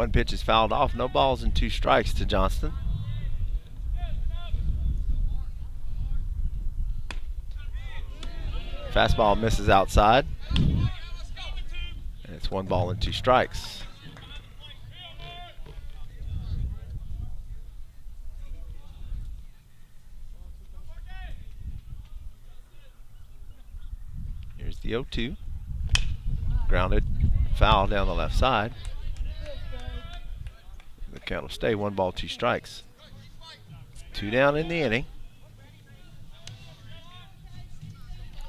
one pitch is fouled off. No balls and 2 strikes to Johnston. Fastball misses outside. And it's 1 ball and 2 strikes. Here's the 0-2. Grounded, foul down the left side. The count will stay 1 ball, 2 strikes. 2 down in the inning.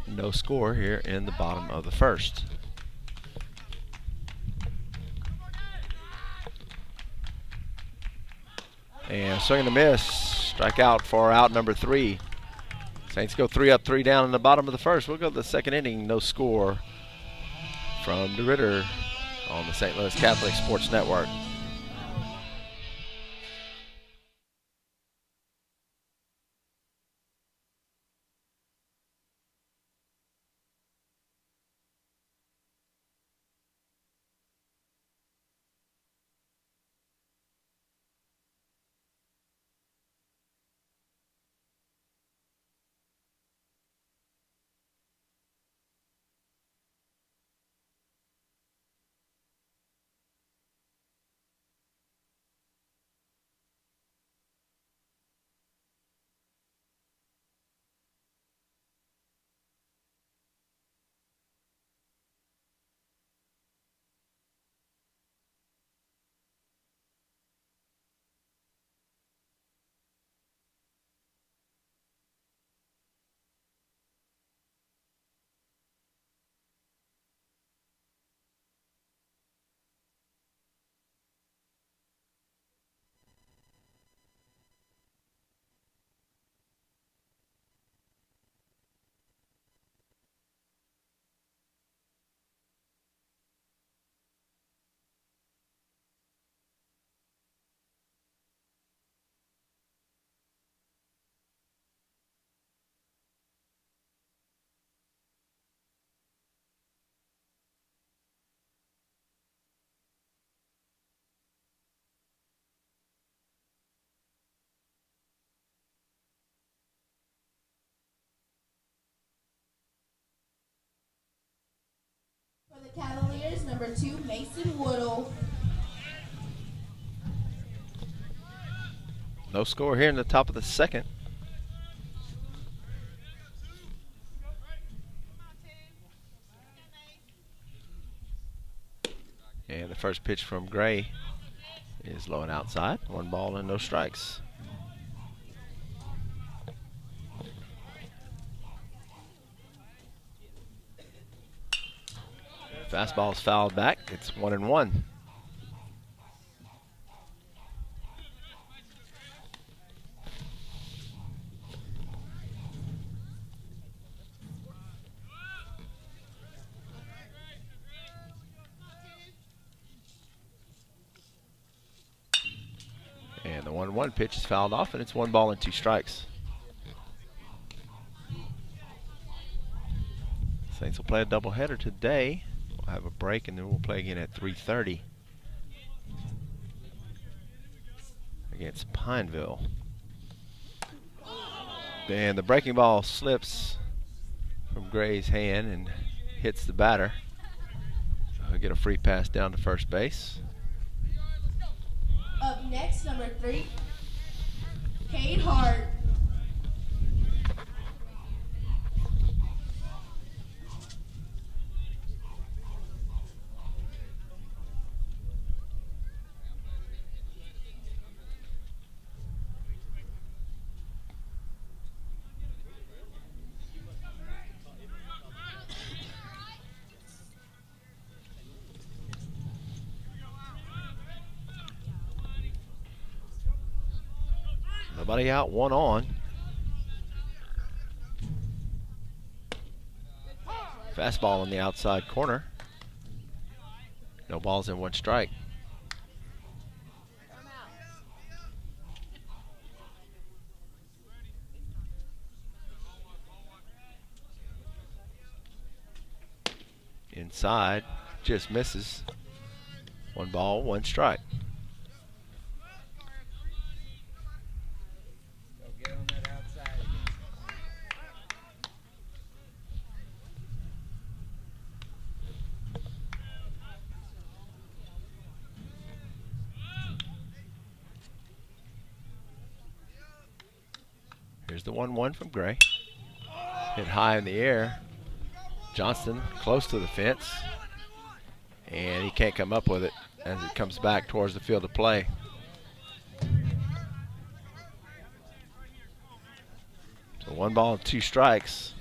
No score here in the bottom of the first. And swing and a miss. Strikeout for out number 3. Saints go 3 up, 3 down in the bottom of the first. We'll go to the second inning. No score from DeRitter on the St. Louis Catholic Sports Network. For the Cavaliers, number 2, Mason Woodle. No score here in the top of the second. And the first pitch from Gray is low and outside. 1 ball and no strikes. Fastball is fouled back. It's 1-1. And the 1-1 pitch is fouled off, and it's 1 ball and 2 strikes. Saints will play a doubleheader today. We'll have a break, and then we'll play again at 3:30 against Pineville. And the breaking ball slips from Gray's hand and hits the batter. He'll get a free pass down to first base. Up next, number 3, Cade Hart. Nobody out, 1 on. Fastball on the outside corner. No balls and 1 strike. Inside, just misses. 1 ball, 1 strike. Here's the 1-1 from Gray. Hit high in the air. Johnston close to the fence. And he can't come up with it as it comes back towards the field of play. So 1 ball and 2 strikes.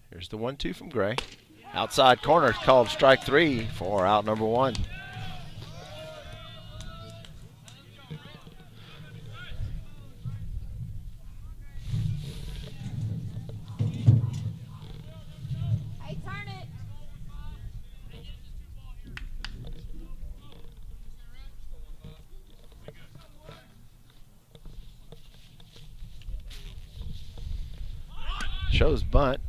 Here's the 1-2 from Gray. Outside corner called strike 3 for out number 1. Hey, turn it. Shows bunt.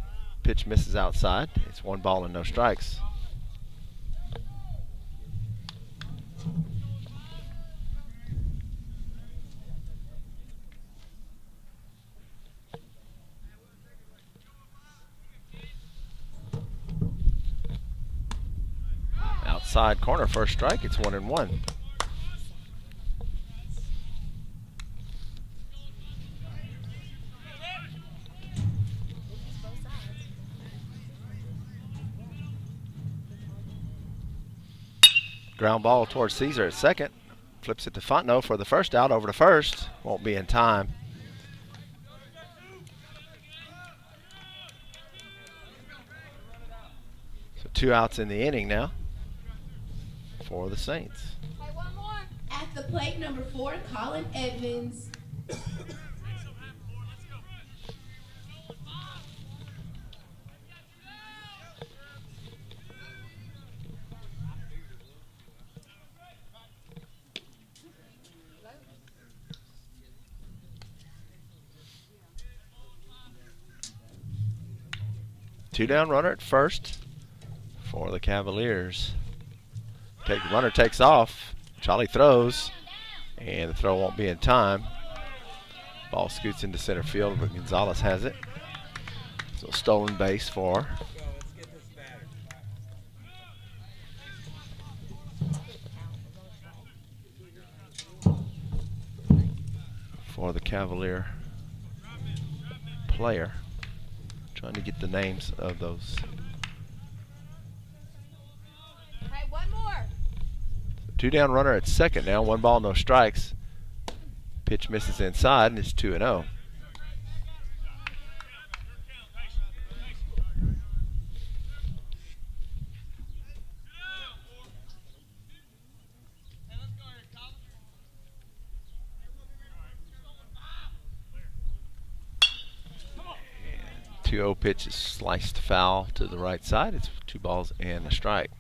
Pitch misses outside. It's 1 ball and no strikes. Outside corner, first strike. It's 1-1. Ground ball towards Caesar at second. Flips it to Fontenot for the first out over to first. Won't be in time. So 2 outs in the inning now for the Saints. Hey, one more. At the plate, number 4, Colin Edmonds. 2 down runner at first for the Cavaliers. Runner takes off. Charlie throws, and the throw won't be in time. Ball scoots into center field, but Gonzalez has it. So stolen base for the Cavalier player. Trying to get the names of those. Hey, one more. 2 down runner at second now. 1 ball, no strikes. Pitch misses inside, and it's 2-0. And 2-0 pitch is sliced foul to the right side. It's 2 balls and a strike.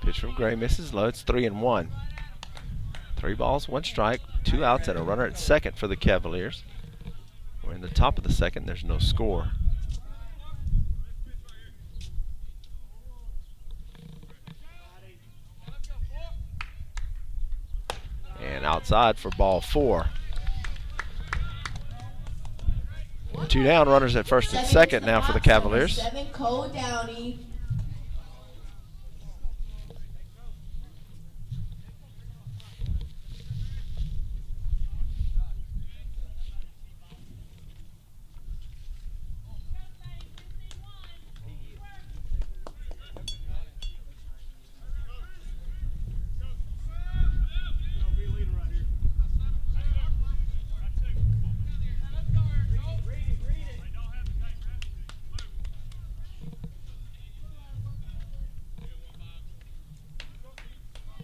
Pitch from Gray misses low. It's 3-1. 3 balls, 1 strike, 2 outs, and a runner at second for the Cavaliers. We're in the top of the second. There's no score. And outside for ball 4. 2 down runners at first and second now for the Cavaliers. 7, Cole Downey.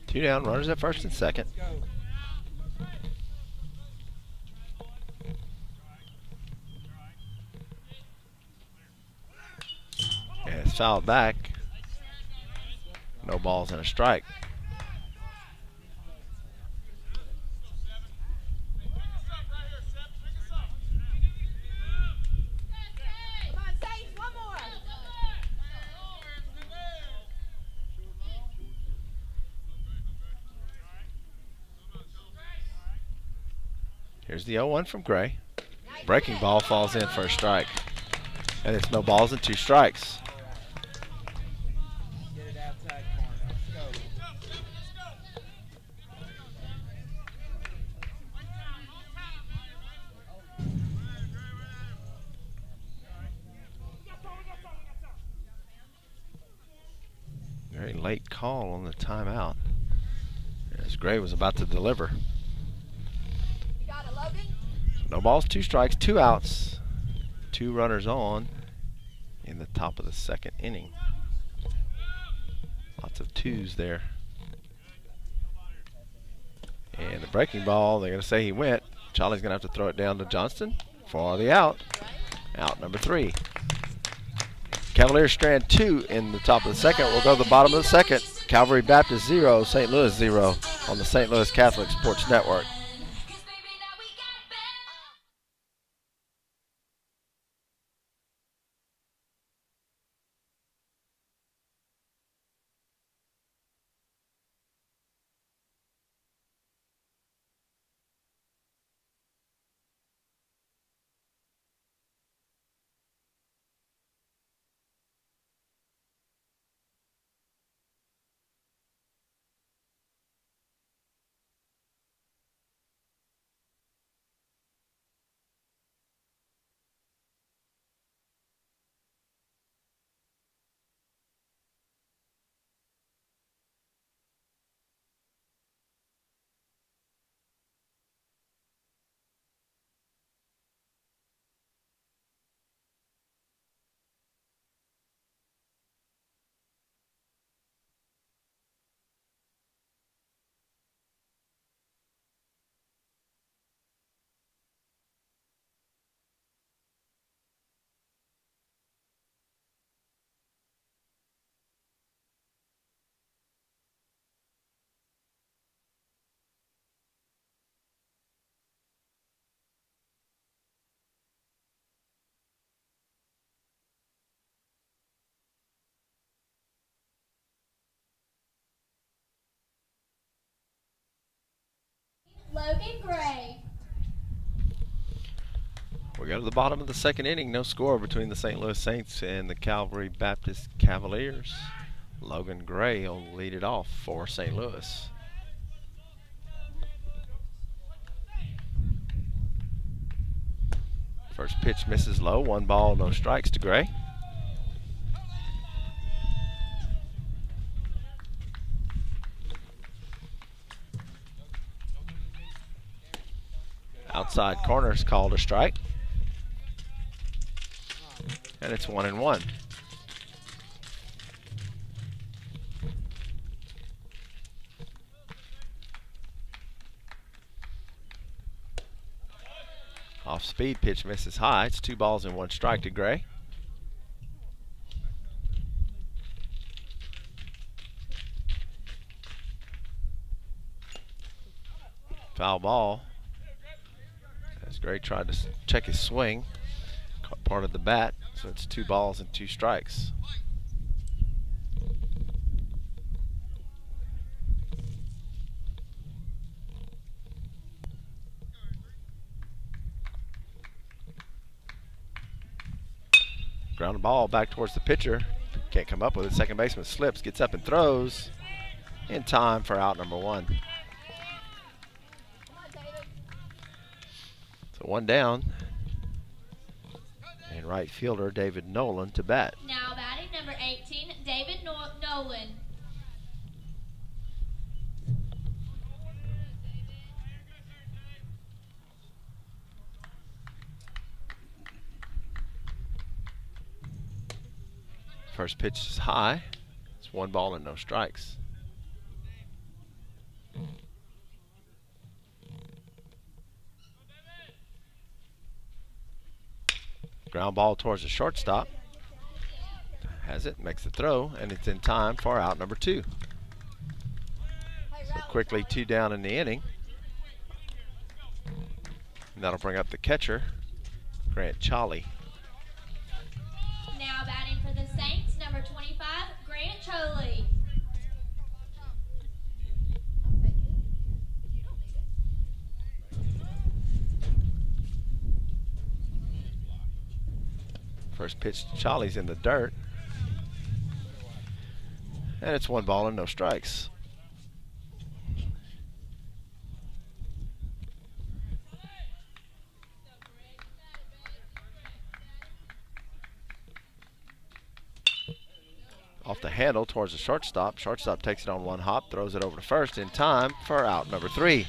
Two down, runners at first and second. fouled back. No balls and a strike. Here's the 0-1 from Gray. Breaking ball falls in for a strike. And it's no balls and 2 strikes. Very late call on the timeout, as Gray was about to deliver. No balls, 2 strikes, 2 outs, 2 runners on in the top of the second inning. Lots of 2s there. And the breaking ball, they're going to say he went. Charlie's going to have to throw it down to Johnston for the out. Out number 3. Cavaliers strand 2 in the top of the second. We'll go to the bottom of the second. Calvary Baptist 0, St. Louis 0 on the St. Louis Catholic Sports Network. Logan Gray. We go to the bottom of the second inning. No score between the St. Louis Saints and the Calvary Baptist Cavaliers. Logan Gray will lead it off for St. Louis. First pitch misses low. 1 ball, no strikes to Gray. Outside corner is called a strike. And it's 1-1. Off speed pitch misses high. It's 2 balls and 1 strike to Gray. Foul ball. As Gray tried to check his swing, caught part of the bat, so it's 2 balls and 2 strikes. Ground ball back towards the pitcher. Can't come up with it. Second baseman slips, gets up and throws in time for out number 1. So 1 down. And right fielder David Nolan to bat. Now batting number 18, David Nolan. First pitch is high. It's 1 ball and no strikes. Ground ball towards the shortstop. Has it, makes the throw, and it's in time for out number 2. So quickly 2 down in the inning. And that'll bring up the catcher, Grant Cholly. Now batting for the Saints, number 25, Grant Cholly. First pitch to Cholly's in the dirt. And it's 1 ball and no strikes. Off the handle towards the shortstop. Shortstop takes it on 1 hop, throws it over to first in time for out number 3.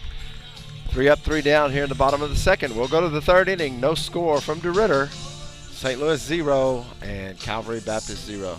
3 up, 3 down here in the bottom of the second. We'll go to the 3rd inning. No score from DeRitter. St. Louis 0 and Calvary Baptist 0.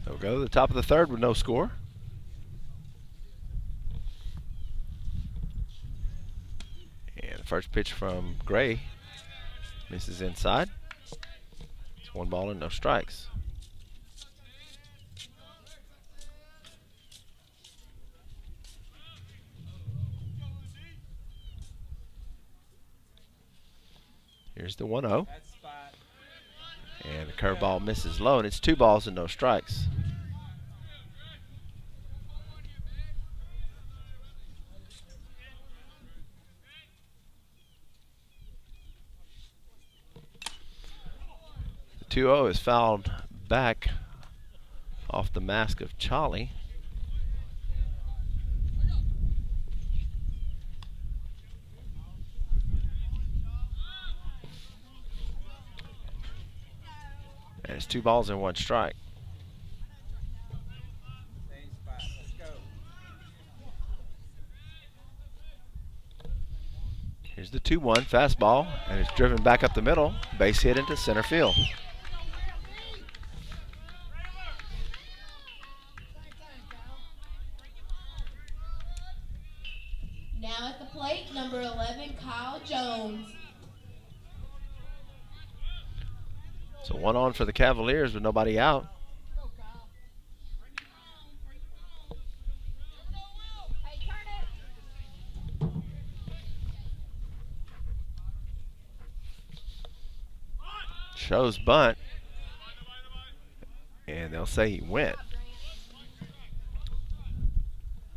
We'll go to the top of the 3rd with no score. And the first pitch from Gray misses inside. It's 1 ball and no strikes. Here's the 1-0. And the curveball misses low, and it's 2 balls and no strikes. The 2-0 is fouled back off the mask of Cholly. And it's 2 balls and 1 strike. Here's the 2-1 fastball, and it's driven back up the middle, base hit into center field. Now at the plate, number 11, Kyle Jones. So 1 on for the Cavaliers with nobody out. Shows bunt, and they'll say he went.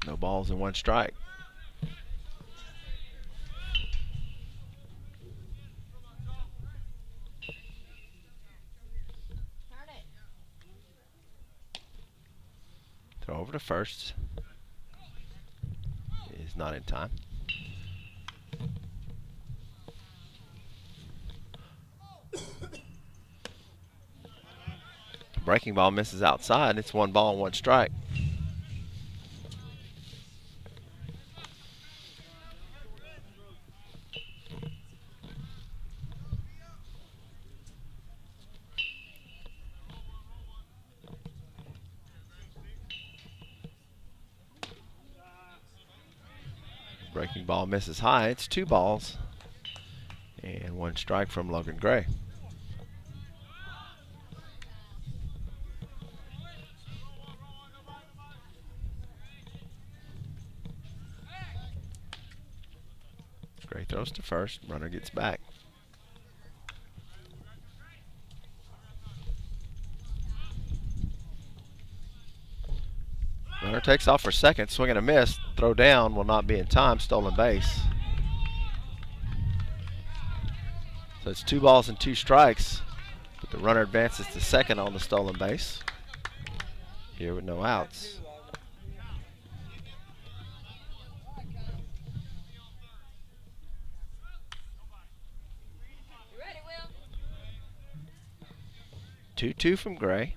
No balls and 1 strike. Throw over to first. Is not in time. Breaking ball misses outside. It's 1 ball and 1 strike. Breaking ball misses high. It's 2 balls and 1 strike from Logan Gray. Gray throws to first. Runner gets back. Runner takes off for second. Swing and a miss. Throw down will not be in time. Stolen base. So it's 2 balls and 2 strikes. But the runner advances to second on the stolen base. Here with no outs. You ready, Will? 2-2 from Gray.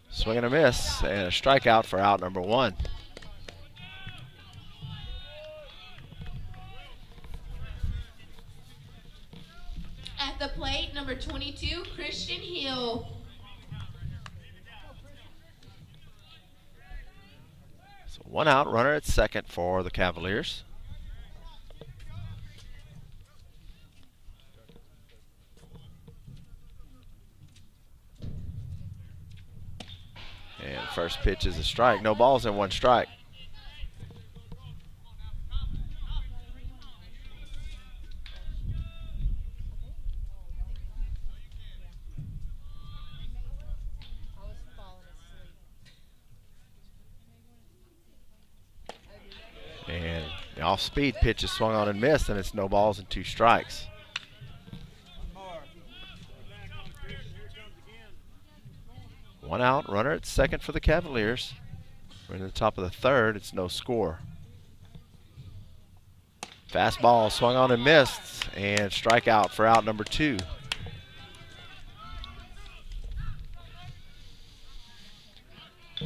Swing and a miss, and a strikeout for out number 1. At the plate, number 22, Christian Hill. So 1 out, runner at second for the Cavaliers. And first pitch is a strike. No balls and 1 strike. I was falling asleep. And the off-speed pitch is swung on and missed, and it's no balls and 2 strikes. One out, runner at second for the Cavaliers. We're in the top of the third. It's no score. Fastball swung on and missed, and strikeout for out number 2. So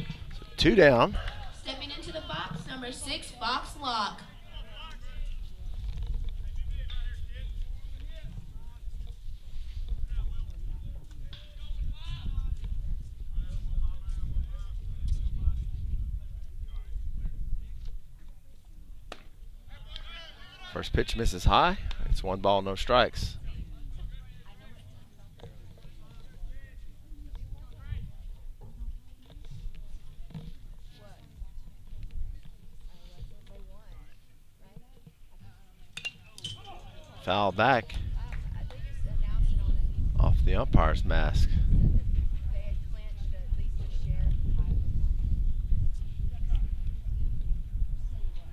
2 down. Stepping into the box, number 6, Fox Lock. First pitch misses high. It's 1 ball, no strikes. Foul back I think it's announcing on it. off the umpire's mask. They had clinched at least a share.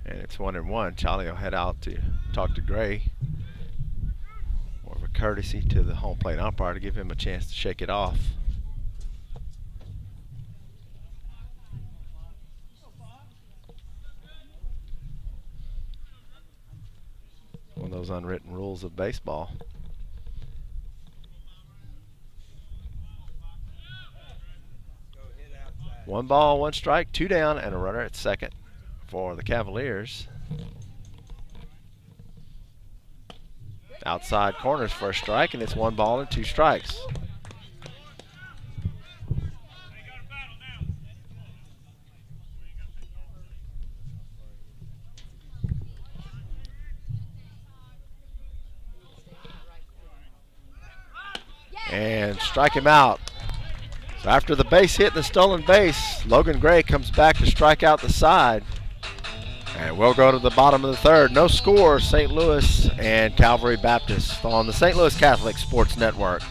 And it's 1-1. Charlie will head out to talk to Gray. More of a courtesy to the home plate umpire to give him a chance to shake it off. One of those unwritten rules of baseball. One ball, 1 strike, 2 down, and a runner at second for the Cavaliers. Outside corners for a strike, and it's 1 ball and 2 strikes. And strike him out. So after the base hit and the stolen base, Logan Gray comes back to strike out the side. And we'll go to the bottom of the third. No score, St. Louis and Calvary Baptist on the St. Louis Catholic Sports Network.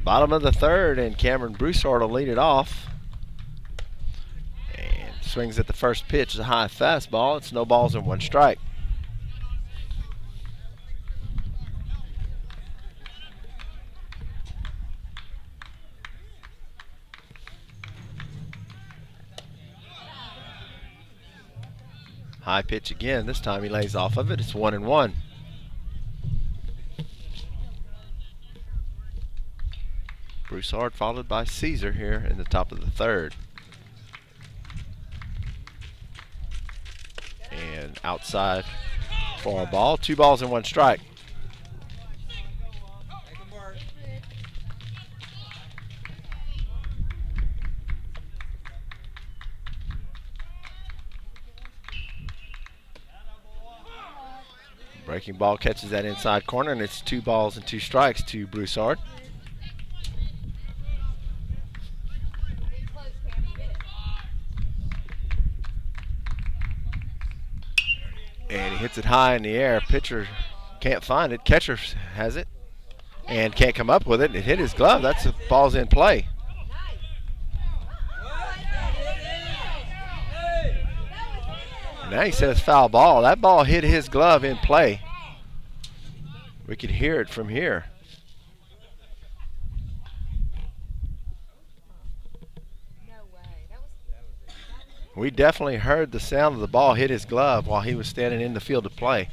Bottom of the third, and Cameron Broussard will lead it off. And swings at the first pitch, a high fastball. It's no balls and one strike. High pitch again. This time he lays off of it. It's 1-1. Broussard followed by Caesar here in the top of the third. And outside for a ball. 2 balls and 1 strike. Breaking ball catches that inside corner, and it's 2 balls and 2 strikes to Broussard. Get close, Cam. Get it. And he hits it high in the air. Pitcher can't find it. Catcher has it and can't come up with it. It hit his glove. That's a ball's in play. Now he says foul ball. That ball hit his glove in play. We could hear it from here. No way. We definitely heard the sound of the ball hit his glove while he was standing in the field of play.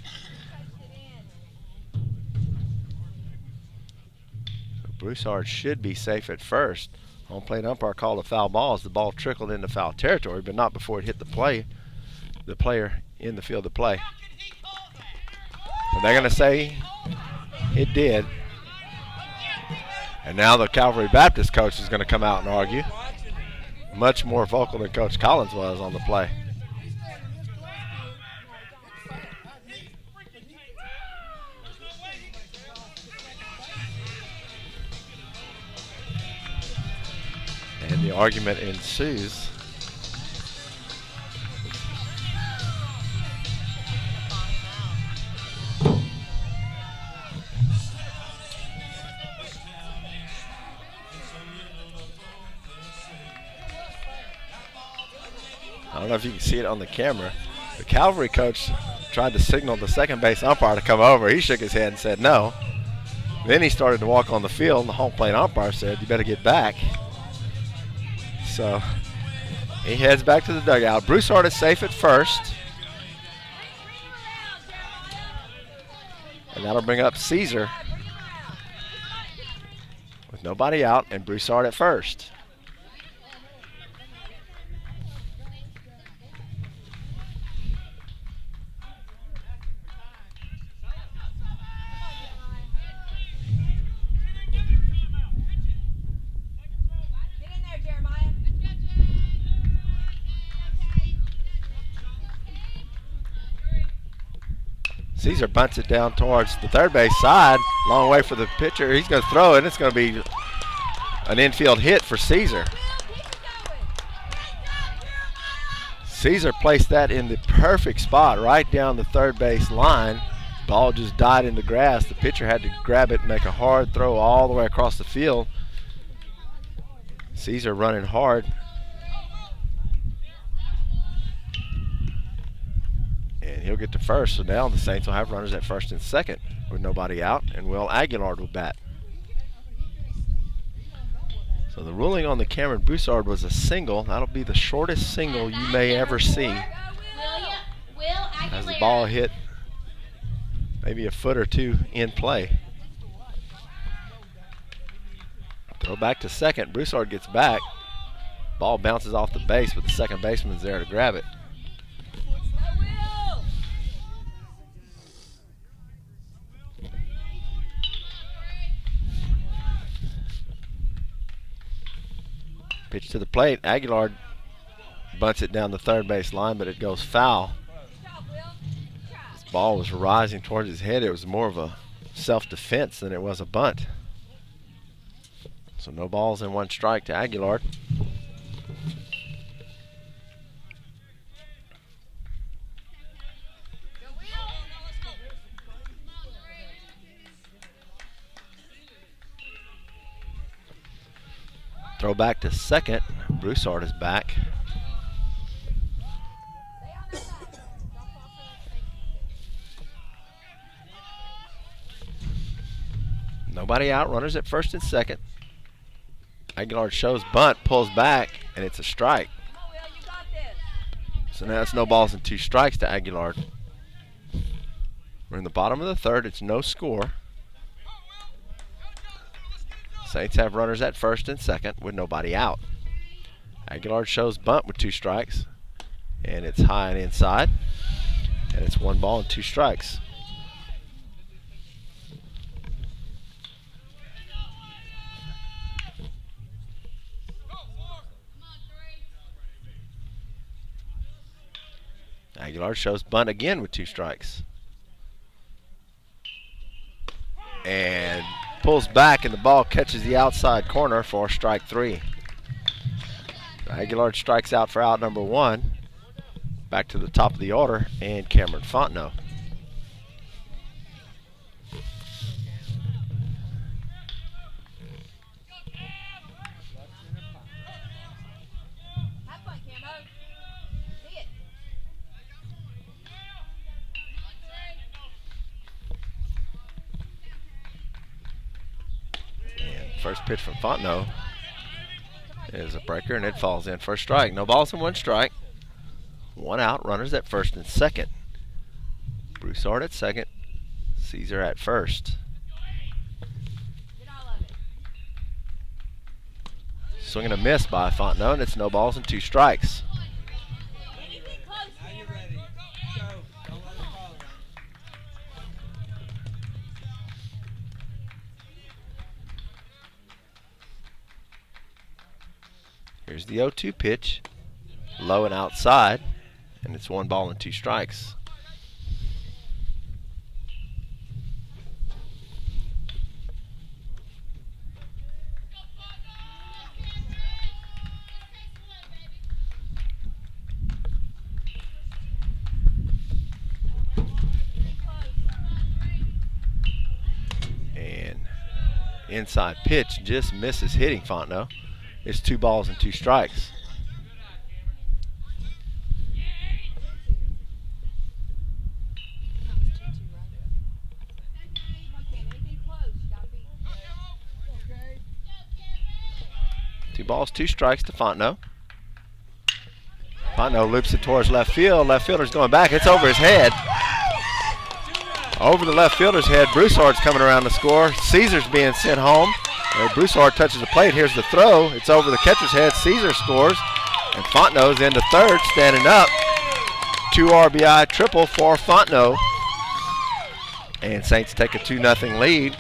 Broussard should be safe at first. Home plate umpire called a foul ball as the ball trickled into foul territory, but not before it hit the player in the field of play. And they're going to say it did. And now the Calvary Baptist coach is going to come out and argue. Much more vocal than Coach Collins was on the play. And the argument ensues. I don't know if you can see it on the camera. The Calvary coach tried to signal the second base umpire to come over. He shook his head and said no. Then he started to walk on the field, and the home plate umpire said, "You better get back." So he heads back to the dugout. Broussard is safe at first. And that'll bring up Caesar with nobody out and Broussard at first. Caesar bunts it down towards the third base side. Long way for the pitcher. He's going to throw it. It's going to be an infield hit for Caesar. Caesar placed that in the perfect spot right down the third base line. Ball just died in the grass. The pitcher had to grab it and make a hard throw all the way across the field. Caesar running hard. And he'll get to first, so now the Saints will have runners at first and second with nobody out, and Will Aguilar will bat. So the ruling on the Cameron Broussard was a single. That'll be the shortest single you may ever see. As the ball hit maybe a foot or two in play. Throw back to second. Broussard gets back. Ball bounces off the base, but the second baseman's there to grab it. Pitch to the plate. Aguilar bunts it down the third base line, but it goes foul. This ball was rising towards his head. It was more of a self-defense than it was a bunt. So no balls and one strike to Aguilar. Throw back to second. Broussard is back. Nobody out. Runners at first and second. Aguilar shows bunt, pulls back, and it's a strike. So now it's no balls and 2 strikes to Aguilar. We're in the bottom of the third. It's no score. Saints have runners at first and second with nobody out. Aguilar shows bunt with 2 strikes, and it's high and inside, and it's 1 ball and 2 strikes. Aguilar shows bunt again with 2 strikes. And pulls back, and the ball catches the outside corner for strike 3. Aguilar strikes out for out number 1. Back to the top of the order, and Cameron Fontenot. First pitch from Fontenot is a breaker, and it falls in for a strike. No balls and 1 strike. 1 out. Runners at first and second. Broussard at second. Caesar at first. Swing and a miss by Fontenot, and it's no balls and 2 strikes. Here's the 0-2 pitch, low and outside, and it's 1 ball and 2 strikes. And inside pitch just misses hitting Fontenot. It's 2 balls and 2 strikes. Two balls, 2 strikes to Fontenot. Fontenot loops it towards left field. Left fielder's going back. It's over his head. Over the left fielder's head. Broussard's coming around to score. Caesar's being sent home. Broussard touches the plate. Here's the throw. It's over the catcher's head. Caesar scores. And Fontenot's into third, standing up. 2 RBI triple for Fontenot. And Saints take a 2-0 lead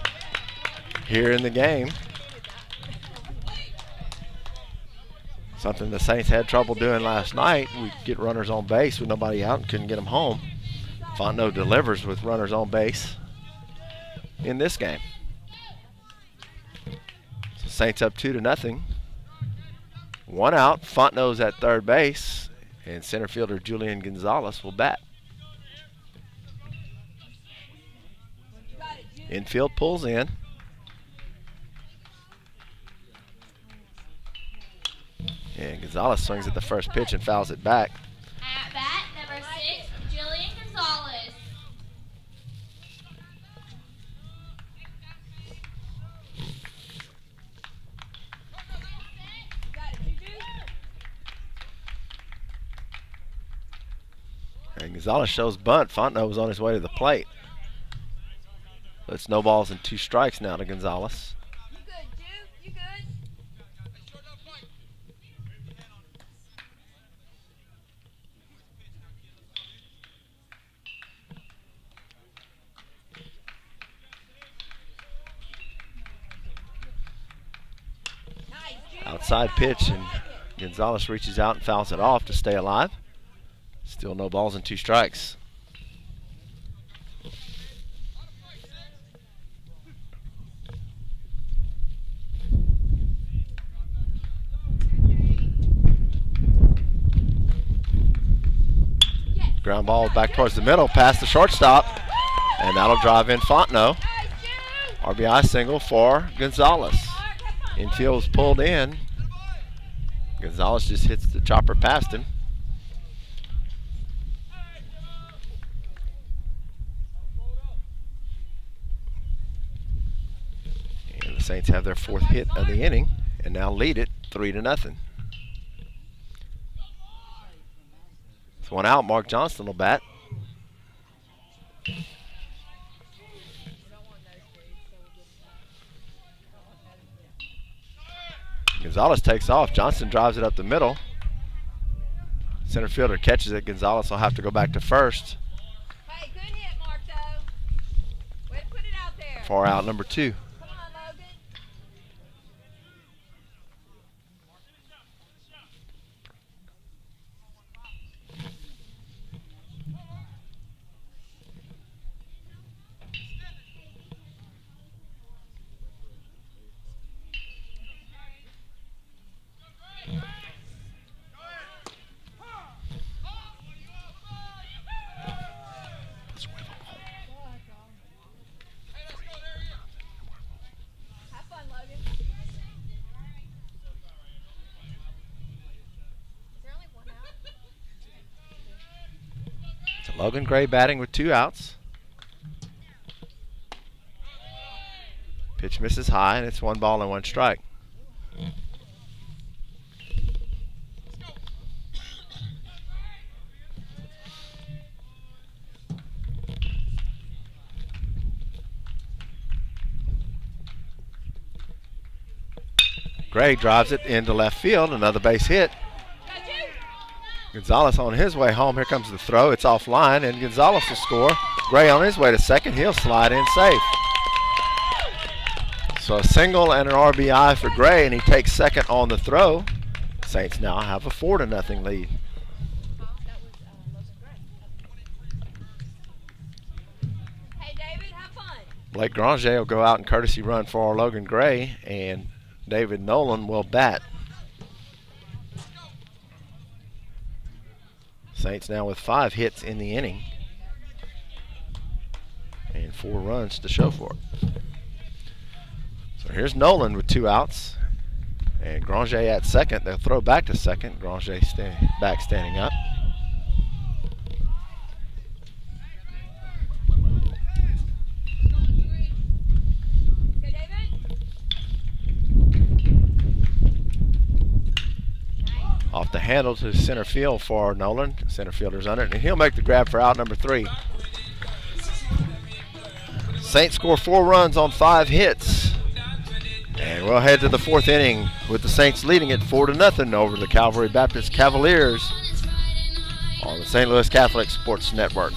here in the game. Something the Saints had trouble doing last night. We get runners on base with nobody out and couldn't get them home. Fontenot delivers with runners on base in this game. Saints up 2-0. 1 out. Fontenot's at third base, and center fielder Julian Gonzalez will bat. Infield pulls in. And Gonzalez swings at the first pitch and fouls it back. At bat, number 6, Julian Gonzalez. And Gonzalez shows bunt. Fontenot was on his way to the plate. So it's no balls and 2 strikes now to Gonzalez. You good, Duke? You good? Outside pitch, and Gonzalez reaches out and fouls it off to stay alive. Still no balls and 2 strikes. Ground ball back towards the middle, past the shortstop, and that'll drive in Fontenot. RBI single for Gonzalez. Infield's pulled in, Gonzalez just hits the chopper past him. And the Saints have their 4th hit of the inning and now lead it 3-0. It's one out. Mark Johnston will bat. Gonzalez takes off. Johnston drives it up the middle. Center fielder catches it. Gonzalez will have to go back to first. Hey, good hit, Marco. Way to put it out there. For out number 2. Come on, Logan. Have fun, Logan. Is there only one out? So Logan Gray batting with 2 outs. Pitch misses high, and it's 1 ball and 1 strike. Gray drives it into left field. Another base hit. Gonzalez on his way home. Here comes the throw. It's offline, and Gonzalez will score. Gray on his way to second. He'll slide in safe. So a single and an RBI for Gray, and he takes second on the throw. Saints now have a 4-0 lead. Hey, David, have fun. Blake Granger will go out and courtesy run for Logan Gray, and David Nolan will bat. Saints now with 5 hits in the inning and 4 runs to show for it. So here's Nolan with 2 outs, and Granger at second. They'll throw back to second. Granger back standing up. Go, David. Off the handle to center field for Nolan. Center fielder's under it, and he'll make the grab for out number 3. Saints score 4 runs on 5 hits. And we'll head to the 4th inning with the Saints leading it 4-0 over the Calvary Baptist Cavaliers on the St. Louis Catholic Sports Network.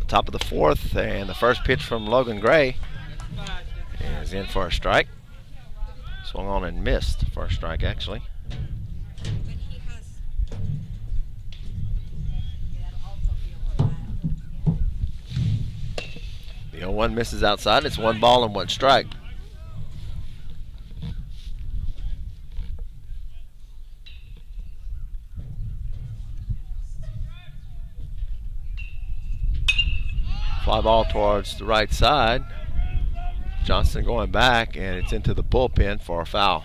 Top of the 4th, and the first pitch from Logan Gray is in for a strike. Swung on and missed for a strike, actually. The 0-1 misses outside. It's 1 ball and 1 strike. Fly ball towards the right side. Johnson going back, and it's into the bullpen for a foul.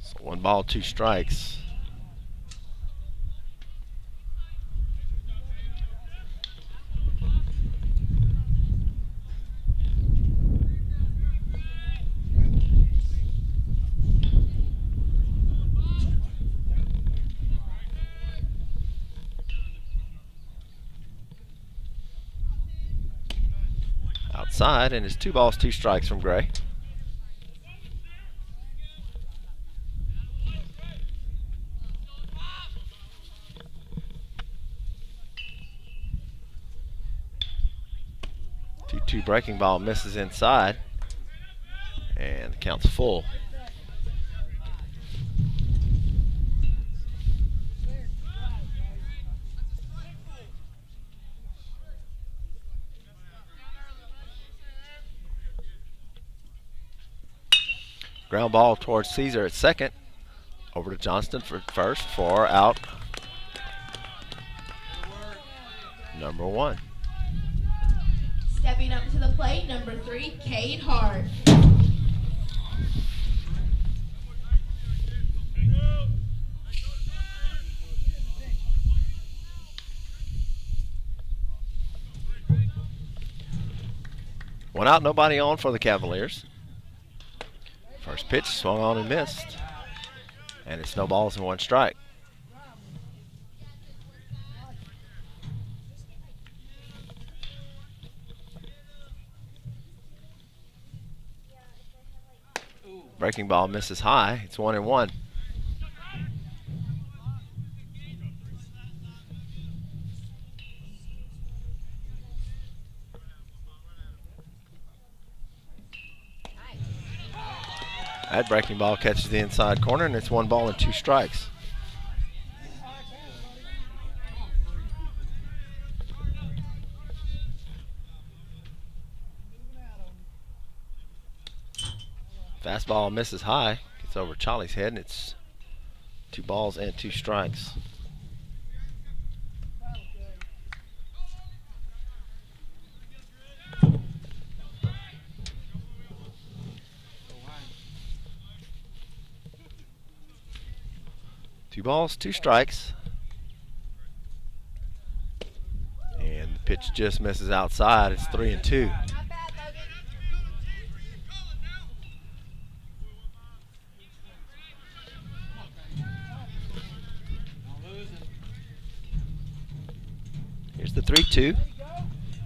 So 1 ball, 2 strikes. Outside, and it's 2 balls, 2 strikes from Gray. Two breaking ball misses inside, and the count's full. Ground ball towards Caesar at second. Over to Johnston for first, 4 out. Number 1. Stepping up to the plate, number 3, Cade Hart. One out, nobody on for the Cavaliers. First pitch swung on and missed. And it's no balls and 1 strike. Breaking ball misses high. It's 1-1. That breaking ball catches the inside corner, and it's 1 ball and 2 strikes. Fastball misses high, gets over Charlie's head, and it's 2 balls and 2 strikes. Two balls, 2 strikes. And the pitch just misses outside. It's 3-2. Not bad, Logan. Here's the 3-2.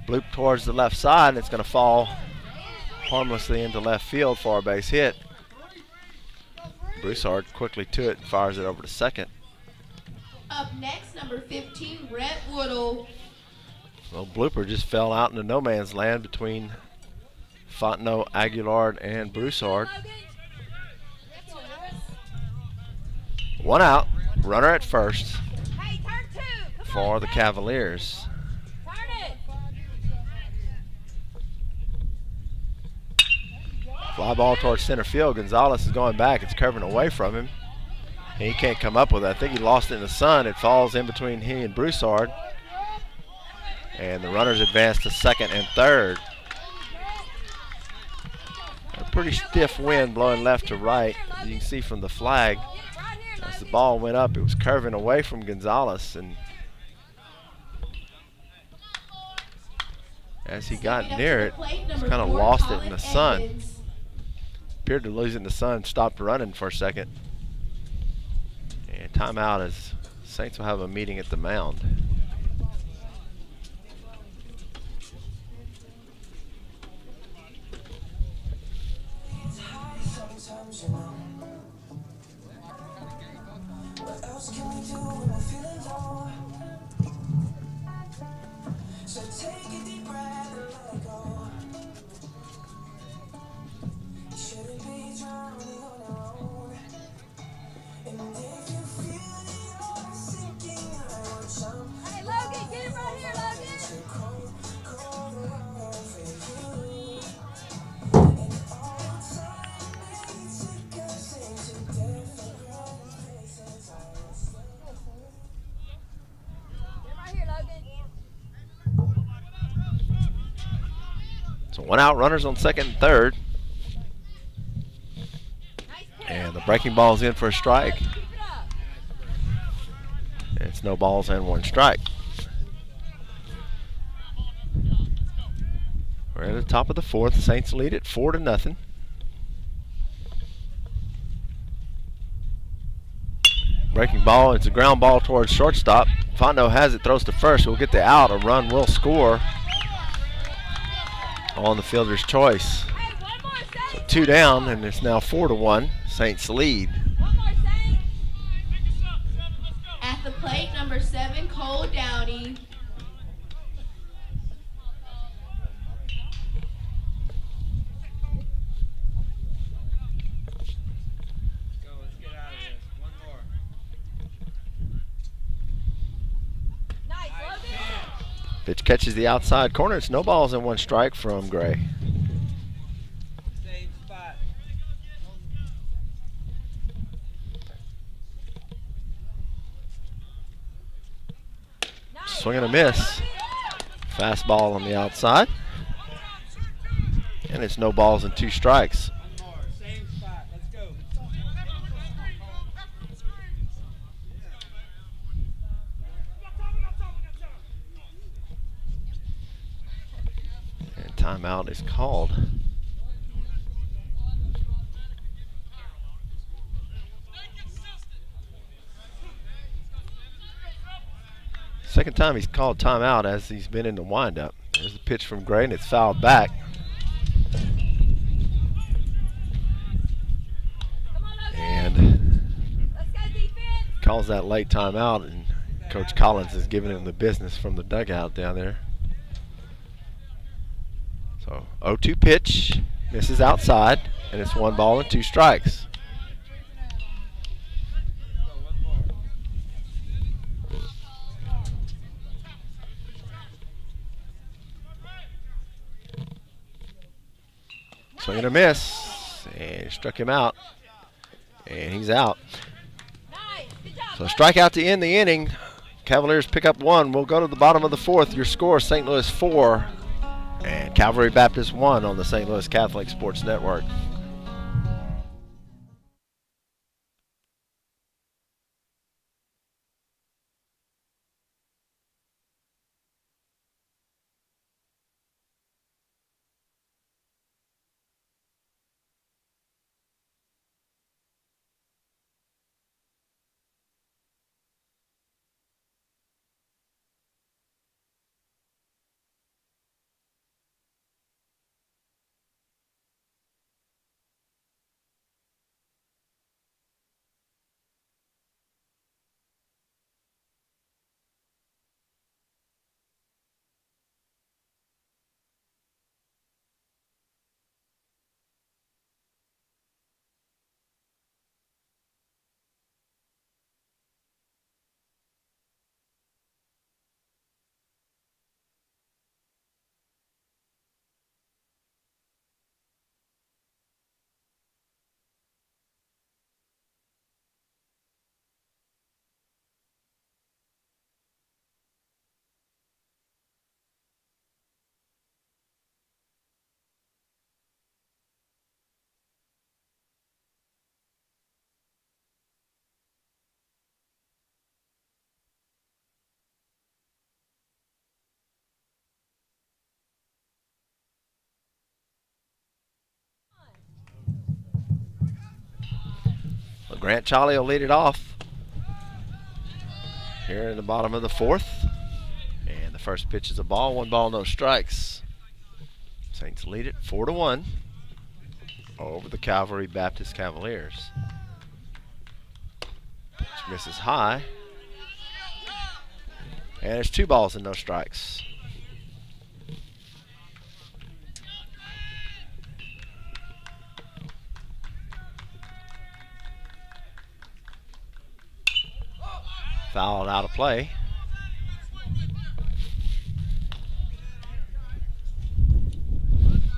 Bloop towards the left side, and it's going to fall harmlessly into left field for a base hit. Broussard quickly to it and fires it over to second. Up next, number 15, Rhett Woodle. Well, Blooper just fell out into no man's land between Fontenot, Aguilar, and Broussard. 1 out, runner at first Hey, turn 2. Come for on, the Zach. Cavaliers. Turn it. Fly ball towards center field. Gonzalez is going back. It's curving away from him. And he can't come up with it. I think he lost it in the sun. It falls in between he and Broussard. And the runners advance to second and third. A pretty stiff wind blowing left to right. As you can see from the flag, as the ball went up, it was curving away from Gonzalez. And as he got near it, he kind of lost it in the sun. Appeared to lose it in the sun, stopped running for a second. And timeout as Saints will have a meeting at the mound. What else can we do when we're feeling low? So take a deep breath and let it go. You shouldn't be drowning on your own. And if you feel So 1 out, runners on second and third. And the breaking ball's in for a strike. Keep it up. And it's no balls and 1 strike. We're at the top of the 4th. The Saints lead it 4-0. Breaking ball, it's a ground ball towards shortstop. Fondo has it, throws to first. We'll get the out. A run will score on the fielder's choice. Hey, one more, So Saints. 2 down, and it's now 4-1. Saints lead. One more, Saints. At the plate, number 7, Cole Downey. Nice, Logan. Pitch catches the outside corner. It's no balls and 1 strike from Gray. Same spot. Nice. Swing and a miss. Fastball on the outside. And it's no balls and 2 strikes. One more. Same spot. Let's go. And timeout is called. Second time he's called timeout as he's been in the windup. There's the pitch from Gray, and it's fouled back. Come on, Logan. And Let's go, defense. calls that late timeout, and Coach Collins is giving him the business from the dugout down there. So 0-2 pitch, misses outside, and it's 1 ball and 2 strikes. Swing and a miss, and he struck him out, and he's out. Nice. Good job. So Logan. strikeout to end the inning. Cavaliers pick up 1. We'll go to the bottom of the 4th. Your score, St. Louis 4 and Calvary Baptist 1 on the St. Louis Catholic Sports Network. Grant Charlie will lead it off here in the bottom of the 4th. And the first pitch is a ball. 1 ball, no strikes. Saints lead it 4-1 over the Calvary Baptist Cavaliers. Pitch misses high. And it's 2 balls and no strikes. Fouled out of play.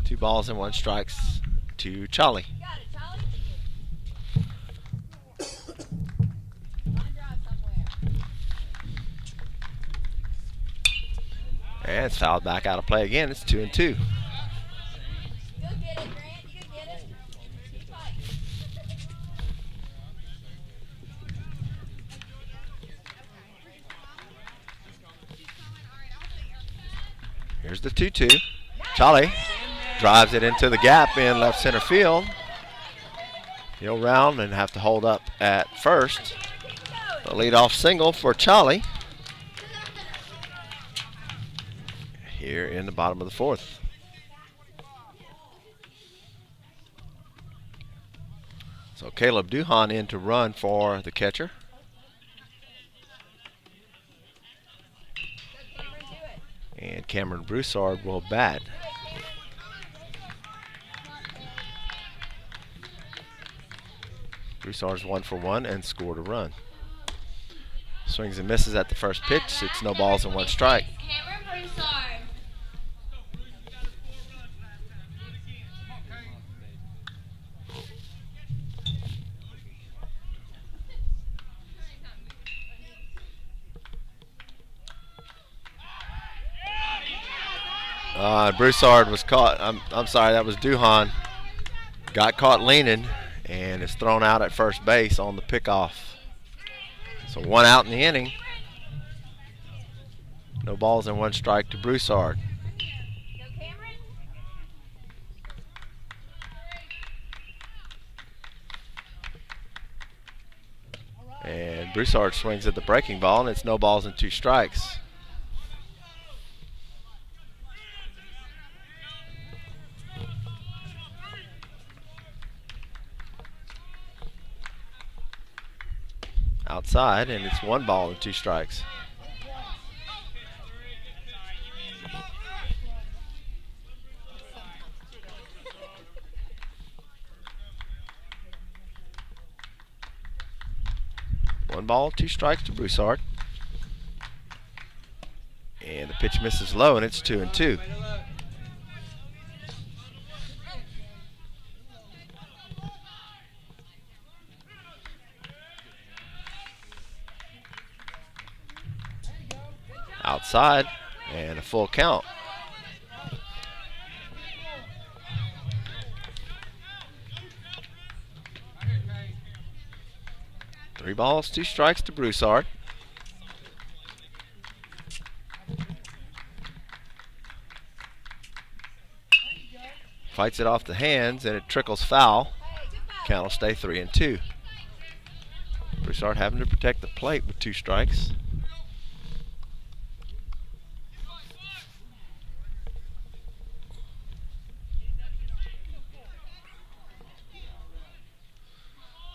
Two balls and 1 strikes to Charlie. Got it, Charlie. Line drive somewhere. And it's fouled back out of play again. It's 2-2. There's the 2-2. Charlie drives it into the gap in left center field. He'll round and have to hold up at first. The leadoff single for Charlie here in the bottom of the fourth. So Caleb Duhan in to run for the catcher. And Cameron Broussard will bat. Broussard's 1 for 1 and scored a run. Swings and misses at the first pitch. It's no balls and 1 strike. Cameron Broussard. Broussard was caught. I'm sorry, that was Duhan. Got caught leaning and is thrown out at first base on the pickoff. So 1 out in the inning. No balls and 1 strike to Broussard. And Broussard swings at the breaking ball, and it's no balls and 2 strikes. Outside, and it's 1 ball and 2 strikes. One ball, 2 strikes to Broussard. And the pitch misses low, and it's 2-2. Outside, and a full count. Three balls, 2 strikes to Broussard. Fights it off the hands, and it trickles foul. Count will stay 3-2. Broussard having to protect the plate with 2 strikes.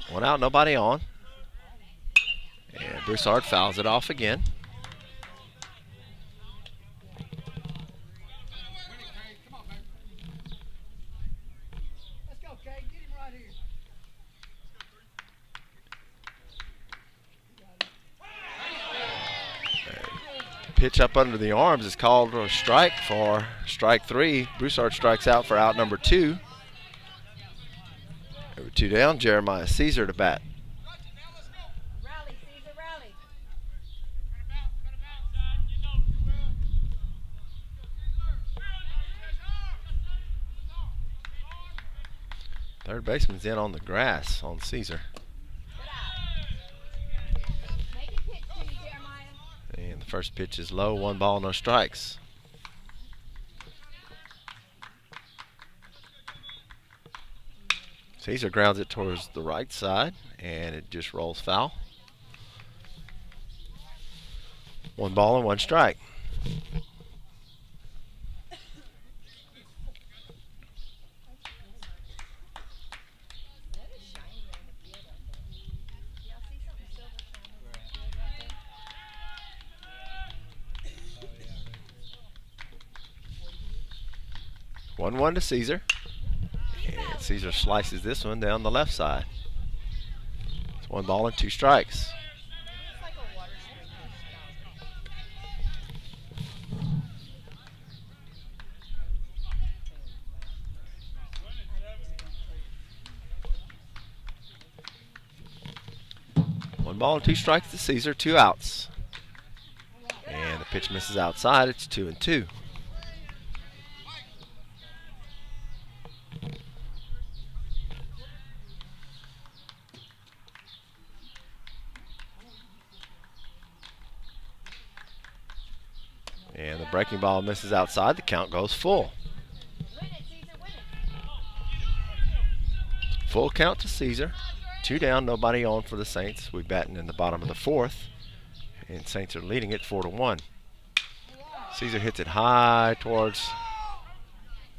One out, nobody on. And Broussard fouls it off again. Let's go, Kate. Get him right here. Pitch up under the arms is called a strike for strike 3. Broussard strikes out for out number 2. Over 2 down, Jeremiah Caesar to bat. Rally, Caesar, rally. Third baseman's in on the grass on Caesar. Make it pitch to you, Jeremiah. And the first pitch is low, 1 ball, no strikes. Caesar grounds it towards the right side, and it just rolls foul. 1 ball and 1 strike. Oh, 1-1 to Caesar. And Caesar slices this one down the left side. It's 1 ball and 2 strikes. One ball and 2 strikes to Caesar, 2 outs. And the pitch misses outside. It's 2-2. Breaking ball misses outside. The count goes full. Win it, Caesar, win it. Full count to Caesar. 2 down, nobody on for the Saints. We're batting in the bottom of the 4th. And Saints are leading it 4-1. Caesar hits it high towards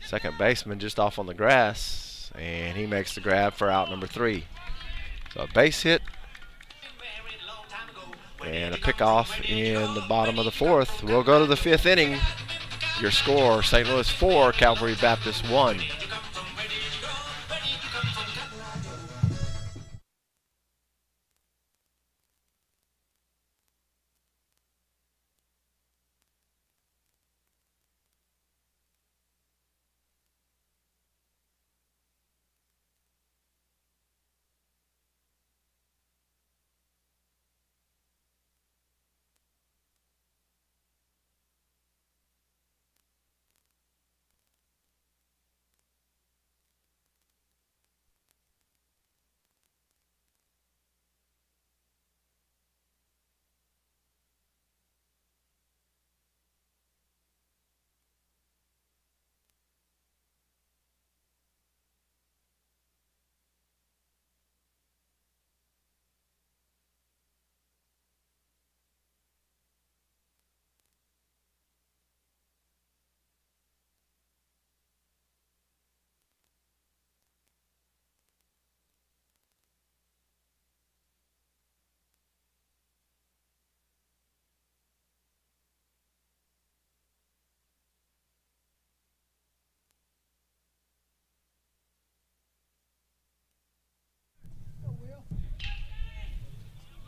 second baseman, just off on the grass. And he makes the grab for out number 3. So a base hit and a pickoff in the bottom of the 4th. We'll go to the 5th inning. Your score, St. Louis 4, Calvary Baptist 1.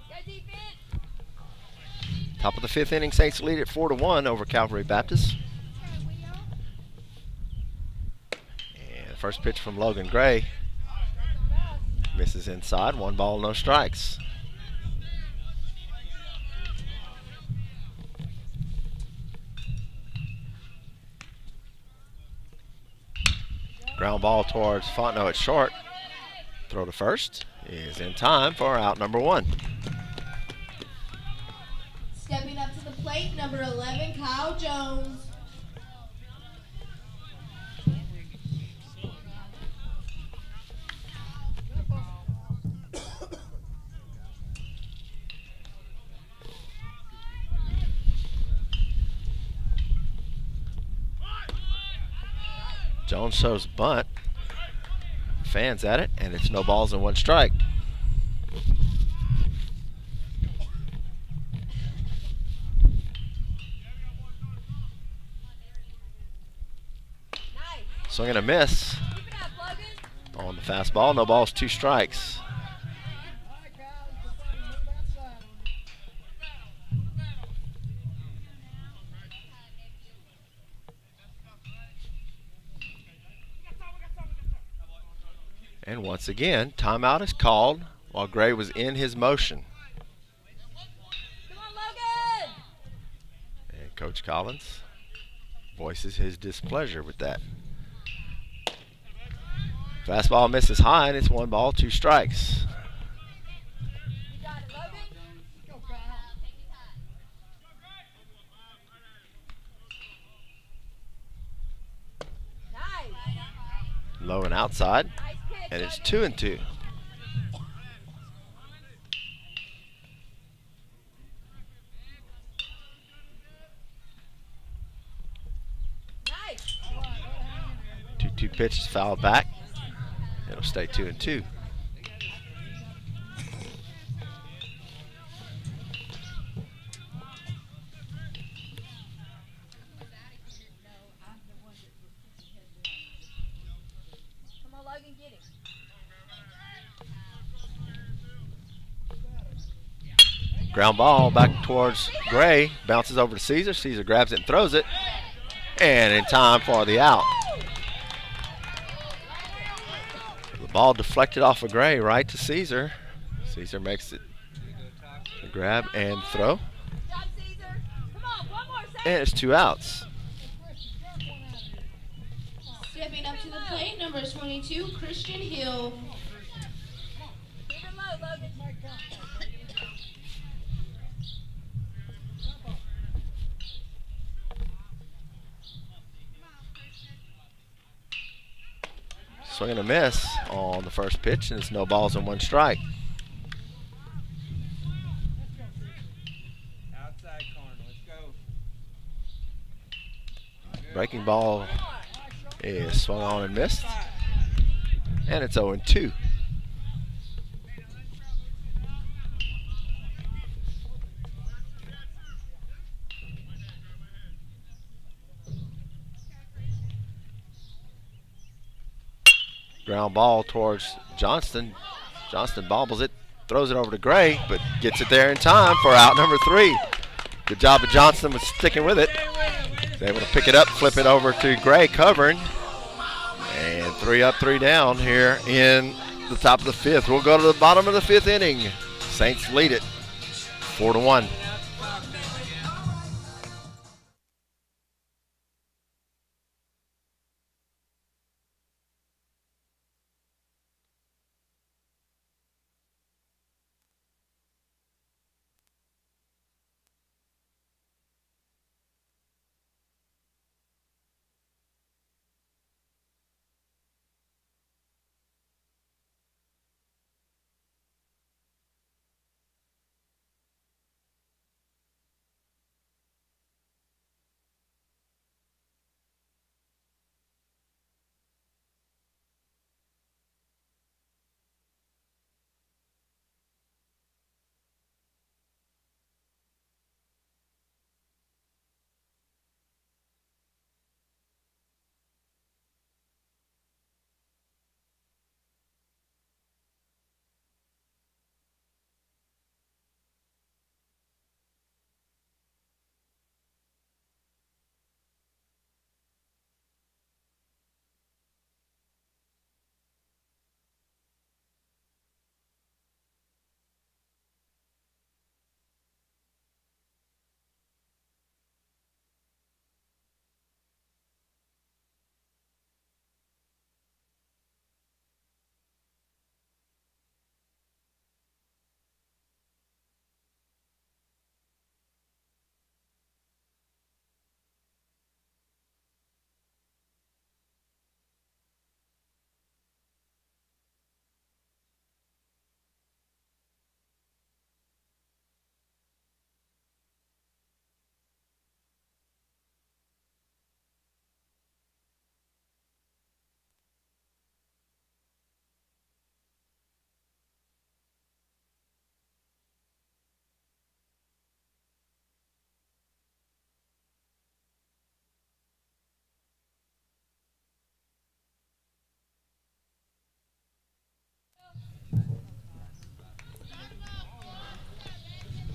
Go defense. Top of the 5th inning, Saints lead it 4-1 over Calvary Baptist. And first pitch from Logan Gray. Misses inside, 1 ball, no strikes. Ground ball towards Fontenot at short. Throw to first is in time for out number 1. Stepping up to the plate, number 11, Kyle Jones. Jones shows bunt. Fans at it, and it's no balls and 1 strike. Nice. Swing and a miss Keep it up, Logan. on the fastball. No balls, 2 strikes. All right, Kyle, just let him move outside on And once again, timeout is called while Gray was in his motion. Come on, Logan. And Coach Collins voices his displeasure with that. Fastball misses high, and it's 1 ball, 2 strikes. You got it, Logan. Go, Kyle. Nice. Low and outside, Nice pitch, and it's Logan. 2-2. Nice. 2-2 pitch is fouled back. It'll stay 2-2. Come on, Logan, get him. Ground ball back towards Gray. Bounces over to Caesar. Caesar grabs it and throws it. And in time for the out. The ball deflected off of Gray right to Caesar. Caesar makes it a grab and throw. Good job, Caesar. Come on, one more second. And it's 2 outs. Stepping up to the plate, number 22, Christian Hill. Keep it low, Logan. Swing and a miss on the first pitch, and it's no balls and 1 strike. Outside corner. Let's go. Breaking ball is swung on and missed, and it's 0-2. Ground ball towards Johnston. Johnston bobbles it, throws it over to Gray, but gets it there in time for out number 3. Good job of Johnston with sticking with it. He's able to pick it up, flip it over to Gray covering. And 3 up, 3 down here in the top of the 5th. We'll go to the bottom of the 5th inning. Saints lead it 4-1.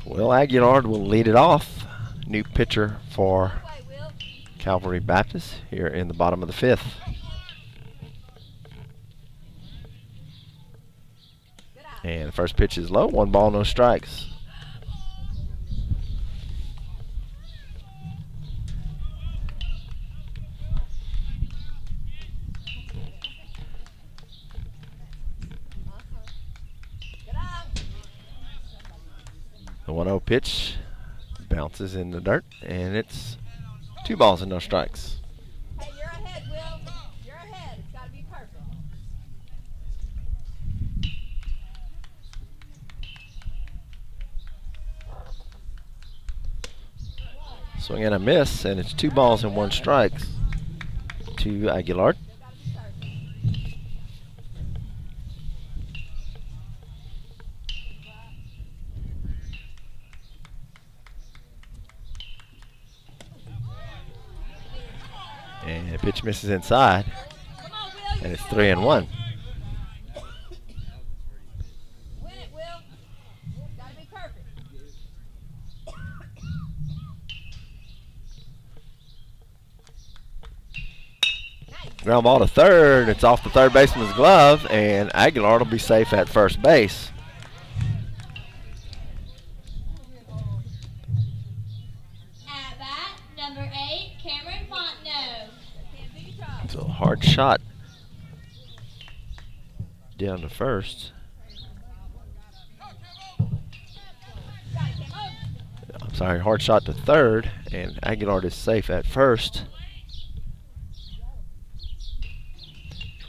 Will Aguilar will lead it off. New pitcher for Calvary Baptist here in the bottom of the 5th. And the first pitch is low. 1 ball, no strikes. The 1-0 pitch bounces in the dirt, and it's 2 balls and no strikes. Hey, you're ahead, Will. You're ahead. It's got to be perfect. Swing and a miss, and it's 2 balls and 1 strikes to Aguilar. And the pitch misses inside, and it's 3-1. Win it, Will. It's got to be perfect. Ground ball to third. It's off the third baseman's glove, and Aguilar will be safe at first base. At bat, number 8, Cameron Fontenot. It's a hard shot down to first. I'm sorry, hard shot to third, and Aguilar is safe at first.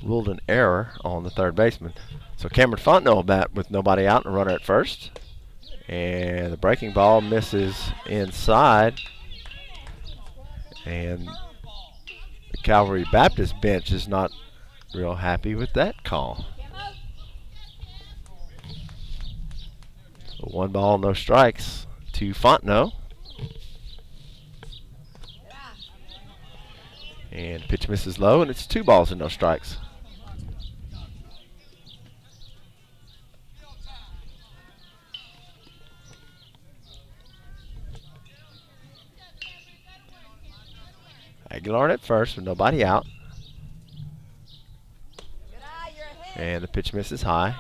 ruled an error on the third baseman. So Cameron Fontenot will bat with nobody out and a runner at first. And the breaking ball misses inside. And the Calvary Baptist bench is not real happy with that call. So 1 ball, no strikes to Fontenot. And pitch misses low, and it's 2 balls and no strikes. Aguilar at first with nobody out. And the pitch misses high.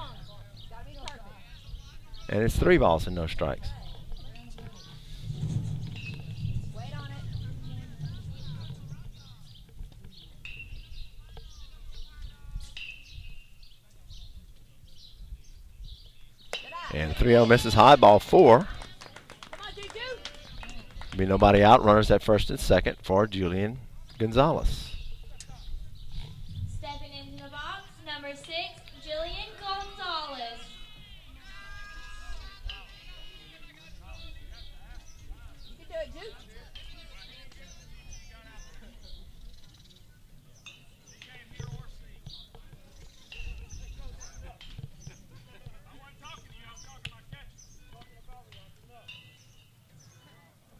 And it's 3 balls and no strikes. And 3-0 misses high, ball 4. Be nobody out, runners at first and second for Julian Gonzalez. Stepping into the box, number 6, Jillian Gonzalez. You can do it, Juke.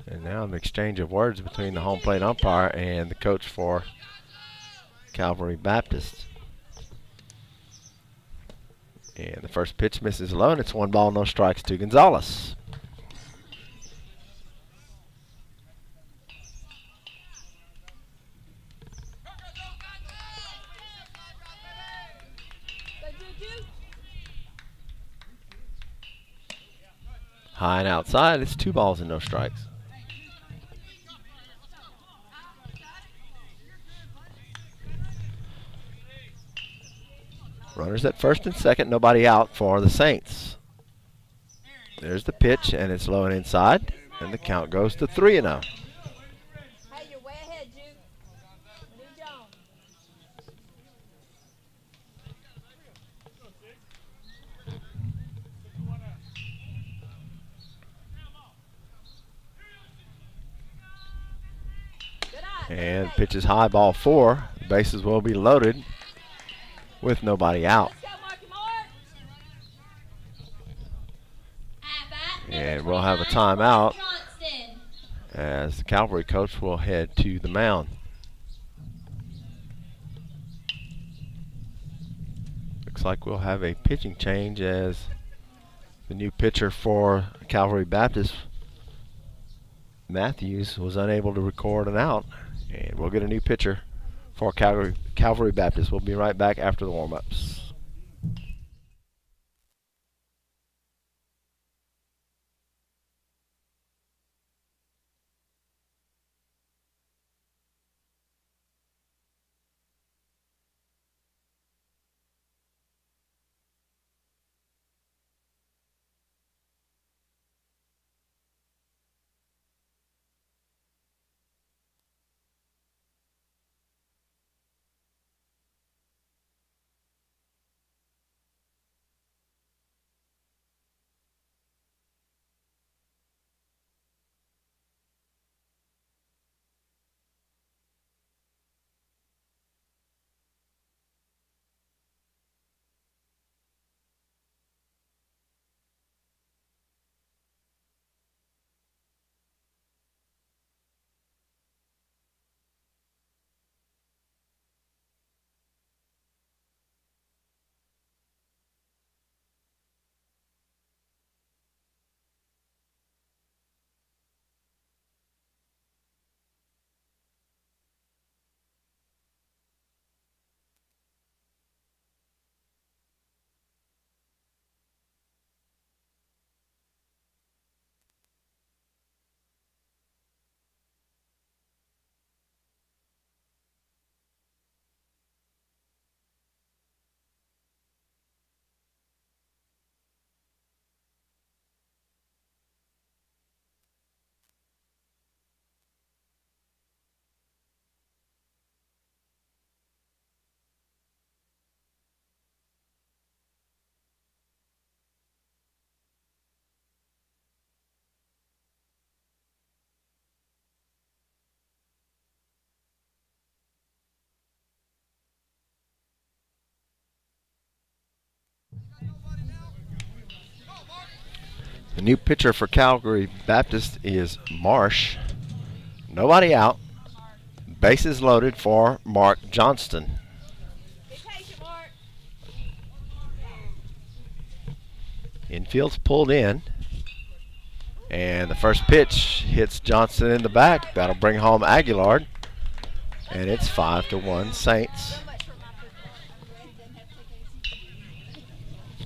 And now an exchange of words between the home plate umpire and the coach for Calvary Baptist. And the first pitch misses low, and it's 1 ball, no strikes to Gonzalez. High and outside, it's 2 balls and no strikes. Runners at first and second, nobody out for the Saints. There's the pitch, and it's low and inside, and the count goes to 3-0. Hey, you're way ahead, Juke. New Jones. And pitch is high, ball 4. The bases will be loaded with nobody out. And we'll have a timeout as the Calvary coach will head to the mound. Looks like we'll have a pitching change as the new pitcher for Calvary Baptist, Matthews, was unable to record an out. And we'll get a new pitcher for Calvary Baptist. We'll be right back after the warm-ups. The new pitcher for Calgary Baptist is Marsh. Nobody out. Bases loaded for Mark Johnston. Be patient, Mark. Infield's pulled in. And the first pitch hits Johnston in the back. That'll bring home Aguilar. And it's 5-1 Saints.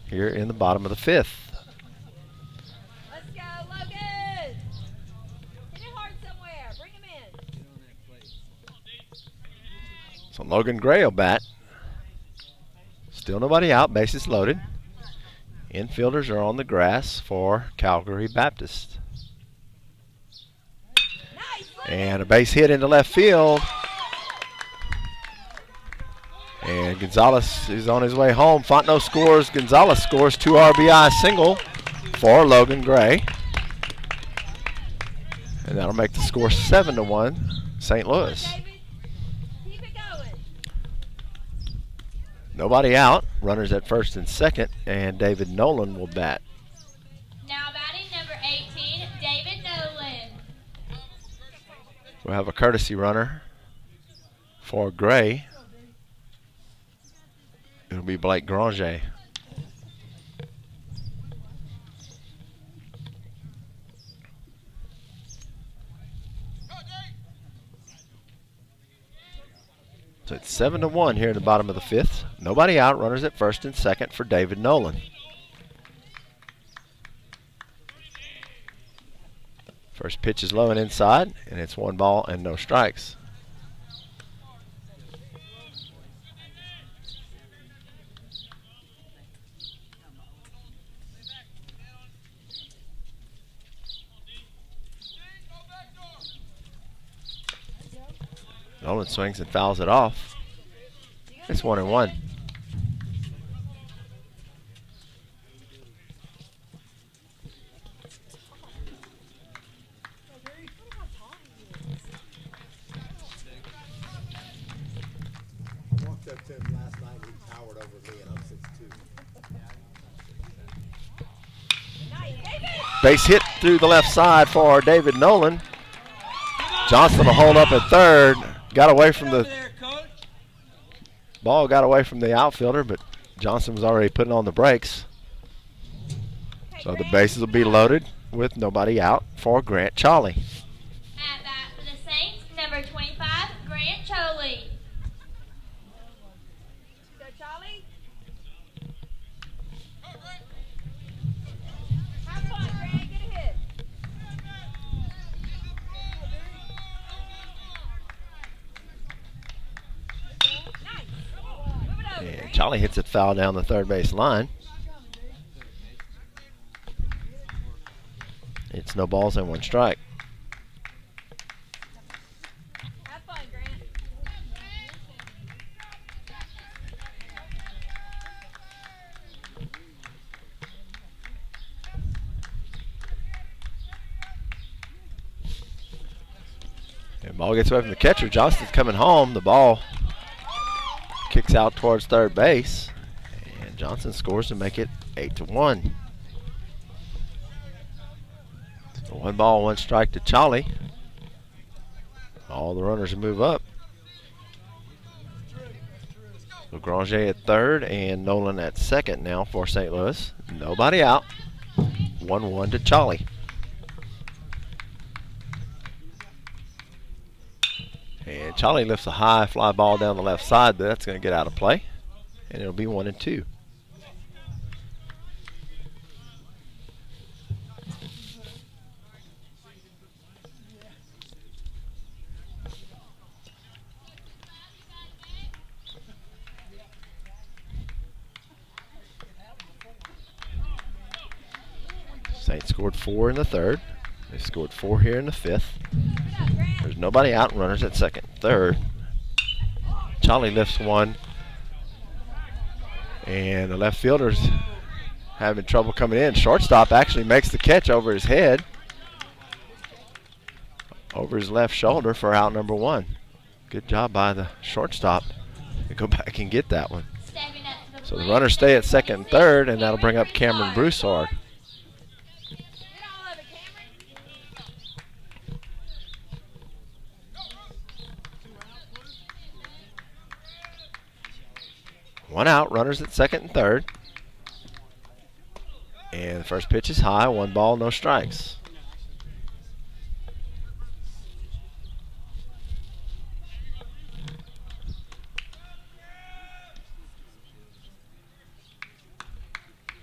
Here in the bottom of the fifth. Let's go, Logan. Hit it hard somewhere. Bring him in. So Logan Gray will bat. Still nobody out. Bases loaded. Infielders are on the grass for Calgary Baptist. Nice. And a base hit into left field. And Gonzalez is on his way home. Fontenot scores. Gonzalez scores 2 RBI single for Logan Gray. And that'll make the score 7-1 St. Louis. David, keep it going. Nobody out. Runners at first and second. And David Nolan will bat. Now batting number 18, David Nolan. We'll have a courtesy runner for Gray. It'll be Blake Granger. So it's 7-1 here in the bottom of the fifth. Nobody out. Runners at first and second for David Nolan. First pitch is low and inside, and it's 1 ball and no strikes. Nolan swings and fouls it off. It's 1-1. I walked up to him last night and he towered over me and I'm 6'2". Nice, David. Base hit through the left side for David Nolan. Johnston will hold up at third. Got away from the ball, got away from the outfielder, but Johnston was already putting on the brakes. So the bases will be loaded with nobody out for Grant Cholly. At bat for the Saints, number 25, Grant Choley. Go, Charlie. Have fun, Grant. Get a hit. Nice. Move it over, And Grant. Cholly hits it foul down the third base line. It's no balls and 1 strike. Have fun, Grant. And ball gets away from the catcher. Johnston's coming home. The ball kicks out towards third base. And Johnson scores to make it 8-1. So 1 ball, 1 strike to Cholly. All the runners move up. So Granger at third and Nolan at second now for St. Louis. Nobody out. 1-1 to Cholly. And Cholly lifts a high fly ball down the left side, but that's going to get out of play. And it'll be 1-2. Saints scored 4 in the third. They scored 4 here in the fifth. There's nobody out. Runners at second, third. Cholly lifts one. And the left fielder's having trouble coming in. Shortstop actually makes the catch over his head. Over his left shoulder for out number 1. Good job by the shortstop to go back and get that one. Stepping up to the So the plate, runners stay at second and third, and that'll bring up Cameron Cameron Broussard. One out, runners at second and third. And the first pitch is high, 1 ball, no strikes.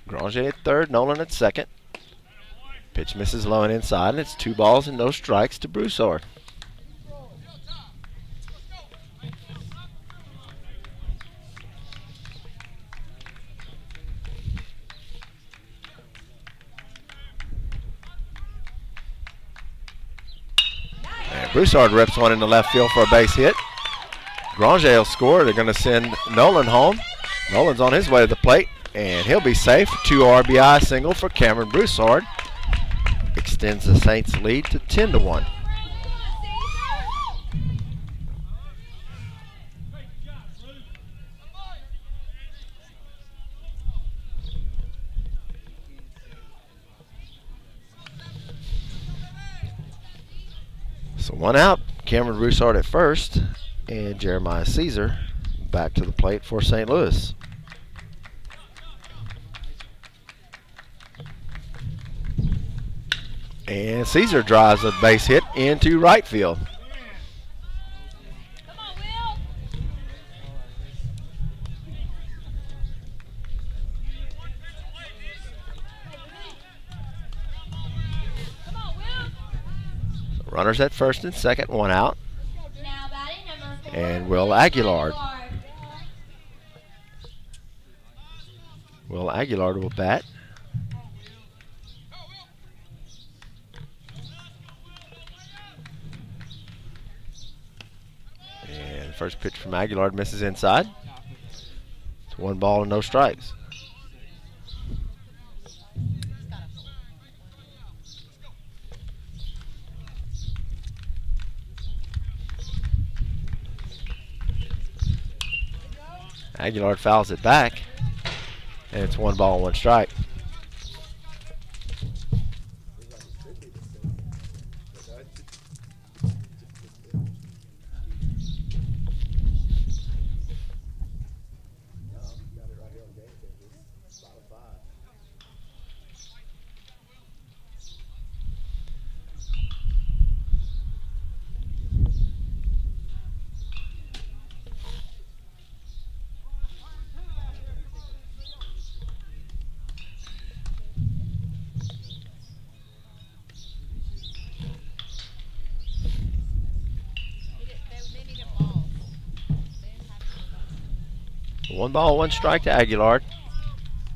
Granger at third, Nolan at second. Pitch misses low and inside, and it's 2 balls and no strikes to Broussard. And Broussard rips one into left field for a base hit. Granger will score. They're going to send Nolan home. Nolan's on his way to the plate, and he'll be safe. 2 RBI single for Cameron Broussard. Extends the Saints' lead to 10-1. So 1 out, Cameron Broussard at first, and Jeremiah Caesar back to the plate for St. Louis. And Caesar drives a base hit into right field. Come on, Will. Come on, Will. Runners at first and second, 1 out. Now batting number 4. And Will Aguilar. Will Aguilar will bat. And first pitch from Aguilar misses inside. It's 1 ball and no strikes. Aguilar fouls it back, and it's 1 ball and 1 strike. One ball, 1 strike to Aguilar.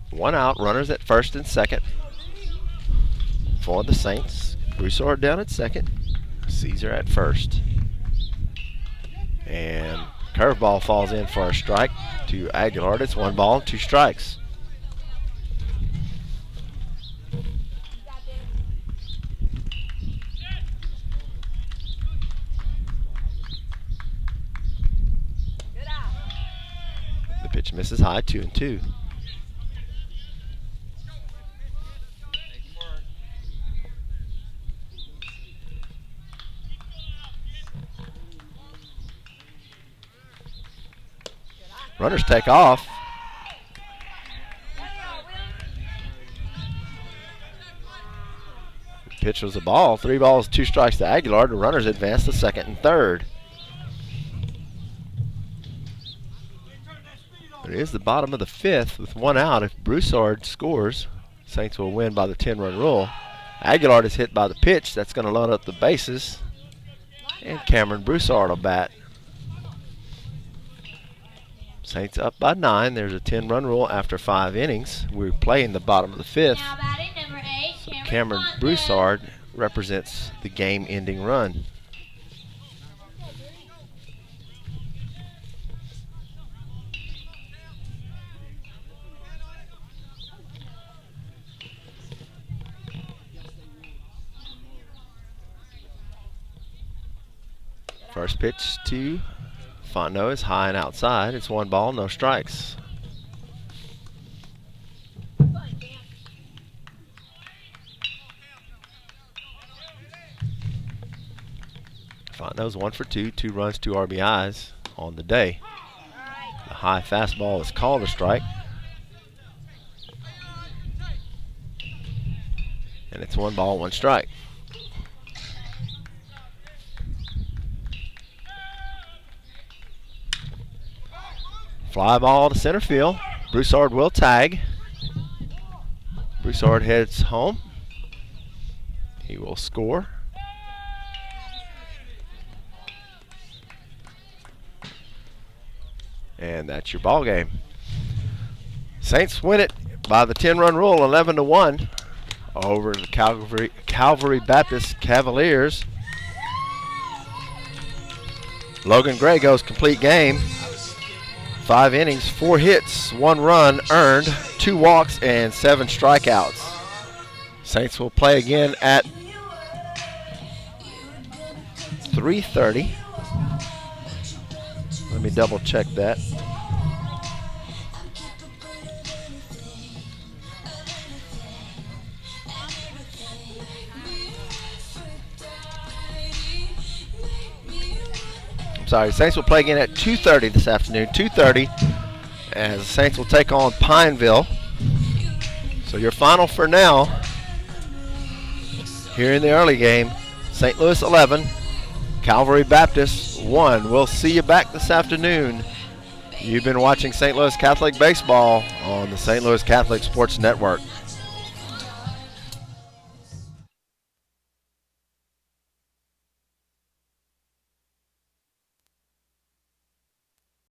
1 out, runners at first and second for the Saints. Broussard down at second, Caesar at first. And curveball falls in for a strike to Aguilar. It's 1 ball, 2 strikes. Pitch misses high, 2-2. Runners take off. The pitch was a ball. 3 balls, 2 strikes to Aguilar. The runners advance to second and third. It is the bottom of the 5th with 1 out. If Broussard scores, Saints will win by the 10-run rule. Aguilar is hit by the pitch. That's going to load up the bases. And Cameron Broussard will bat. Saints up by 9. There's a 10-run rule after 5 innings. We're playing the bottom of the 5th. Now batting number 8, So Cameron Broussard represents the game-ending run. First pitch to Fontenot is high and outside. It's 1 ball, no strikes. Fontenot's 1 for 2, 2 runs, 2 RBIs on the day. The high fastball is called a strike. And it's 1 ball, 1 strike. Fly ball to center field. Broussard will tag. Broussard heads home. He will score. And that's your ball game. Saints win it by the 10-run rule, 11-1 over the Calvary Baptist Cavaliers. Logan Gray goes complete game. 5 innings, 4 hits, 1 run earned, 2 walks, and 7 strikeouts. Saints will play again at 3:30. Let me double check that. I'm sorry, Saints will play again at 2:30 this afternoon. 2:30, as the Saints will take on Pineville. So your final for now, here in the early game, St. Louis 11, Calvary Baptist 1. We'll see you back this afternoon. You've been watching St. Louis Catholic Baseball on the St. Louis Catholic Sports Network.